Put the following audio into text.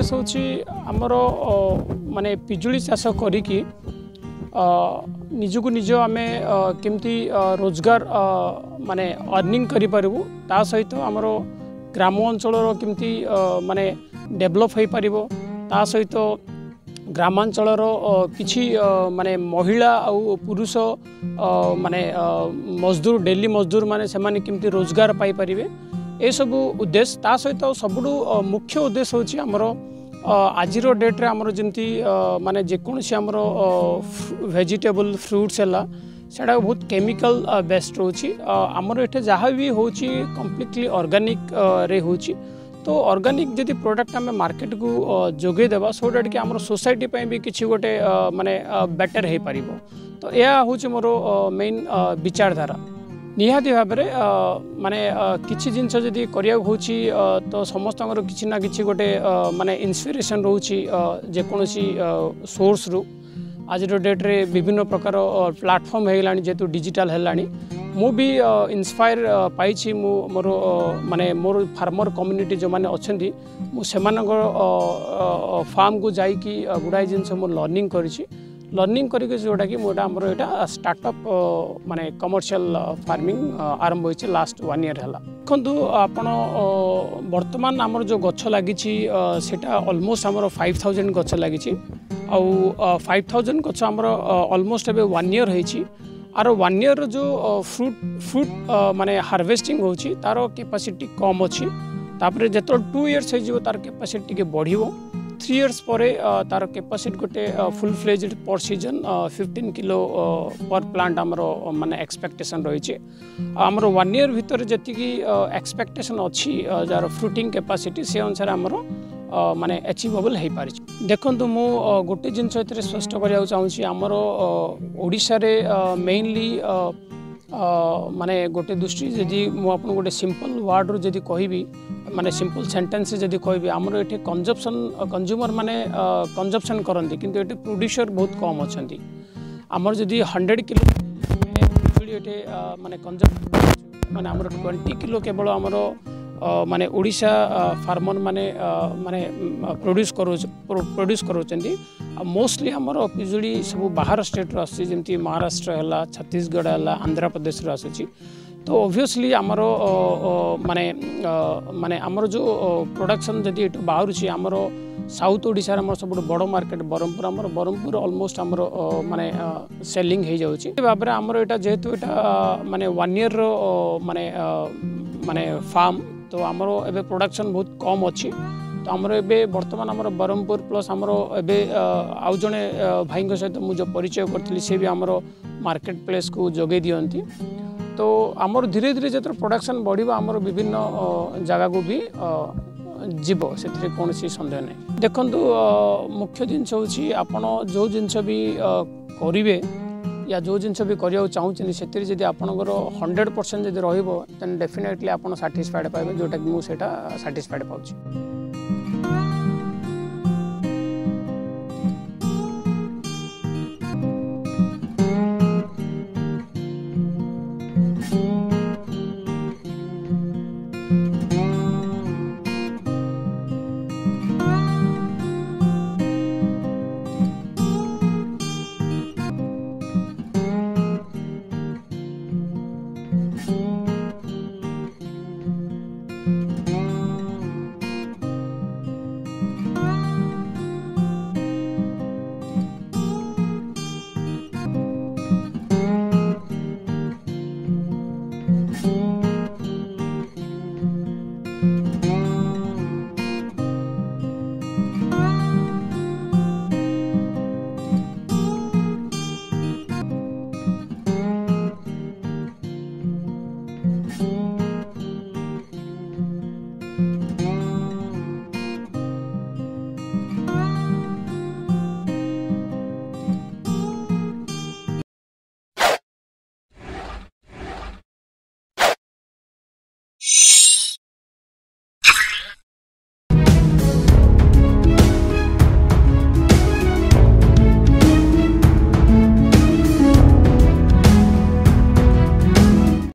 उद्देश्य होची आमर माने पिजुली चाष करिकी निजको निज आमे केमती रोजगार माने अर्निंग करि परबु ता सहित आमर ग्राम अंचल केमती माने डेवलप हो पारिबो ता सहित ग्रामांचल किछि माने महिला आउ पुरुष माने मजदूर डेली मजदूर माने से माने केमती रोजगार पाई परिबे ए सबु उद्देश्य ता सहित सबुडु मुख्य उद्देश्य होची हमर आजिरो डेट रे हमर जेमती माने जेकोनसी हमर वेजिटेबल फ्रूट्स हला सेडा बहुत केमिकल बेस्ड रोची हमर एठे जहाँ भी होची कंप्लीटली ऑर्गेनिक रे होची तो ऑर्गेनिक जदि प्रोडक्ट आम मार्केट को जोगे देबा सो डेट कि हमर सोसाइटी पे भी किछि गोटे माने बेटर हे परिबो तो या होची मोर मेन विचारधारा निहाती भाव में माने किछि जिनस जदि करिया होची तो समस्त किछि ना किछि गोटे माने इंस्पिरेशन रोची जेकोनसी सोर्स रु आज डेट रे विभिन्न प्रकार प्लेटफॉर्म हेलानी जेतु डिजिटल हेलानी मु भी इंस्पायर पाइछि मु मोर माने मोर फार्मर कम्युनिटी जो माने अछंती मु सेमानकर फार्म को जाई कि गुडाई जिनस मु लर्निंग करिछि लर्निंग करके जोटा कि मोटा हमर एटा स्टार्टअप माने कमर्शियल फार्मिंग आरंभ होइछि लास्ट 1 ईयर हला देखंतु आपण वर्तमान हमर जो गछ लागिछि सेटा ऑलमोस्ट हमर 5000 गछ लागिछि आउ 5000 गछ हमर ऑलमोस्ट एबे 1 ईयर होइछि आरो 1 ईयर जो फ्रूट माने हार्वेस्टिंग होछि तारो कैपेसिटी कम अछि तापरे जेतो 2 इयर्स हे जिवो तार कैपेसिटी के बढ़िवो 3 इयर्स परे तार कैपेसिटी गोटे फुल फ्लेज्ड पर सीजन 15 किलो पर प्लांट आमर माने एक्सपेक्टेशन रही आमर 1 ईयर भितर जति की एक्सपेक्टेशन अच्छी जार फ्रुटिंग कैपेसिटी से अनुसार आमर माने अचीवेबल हो पारि देखंतु मु गोटे जिनस एतरे स्पष्ट करिया चाहूछि आमर ओडिसा रे मेनली माने गोटे दृष्टि जदि मु आपन गोटे सिंपल वर्ड रो जदि कहबी माने सिंपल सेंटेंस जदि कहबी हमर एठे कंज्यूमर माने कंजप्शन करंती किंतु एठे प्रोड्यूसर बहुत कम अछंती हमर जदि 100 किलो बिजुली एठे माने कंजप्ट माने हमर 20 किलो केवल हमर माने ओडिशा फार्मर माने माने प्रोड्यूस करोचंती मोस्टली हमर बिजुली सब बाहर स्टेट रो आसी जेमती महाराष्ट्र हला छत्तीसगढ़ हला आंध्र प्रदेश रो आसी तो ऑब्वियसली आमर माने माने आमर जो प्रोडक्शन जदि एटू बाहर छी आमर साउथ ओडिशा आमर सब बड़ मार्केट बरहमपुर आमर बरहमपुर ऑलमोस्ट आमर माने सेलिंग हो जाउची बाबरे आमर एटा जेहेतु एटा माने 1 ईयर रो माने माने फार्म तो आमर एबे प्रोडक्शन बहुत कम अच्छी तो आमर एबे वर्तमान आमर बरहमपुर प्लस आमर एबे आउ जने भाई सहित मुझे परिचय करथिली से भी आमर मार्केट प्लेस को जोगे दियंती तो आमर धीरे धीरे जत प्रोडक्शन बढ़िबा आमर विभिन्न जगह को भी जीव से कौन सन्देह नहीं देखंतु मुख्य जिनस होची आपण जो जिनस भी करिवे या जो जिनस भी करिया चाहूँ से जदि आपणकर 100% जदि रहिबो देन डेफिनेटली आपण सैटिस्फाइड पाइबे जोटा कि मु सेटा सैटिस्फाइड पाउची।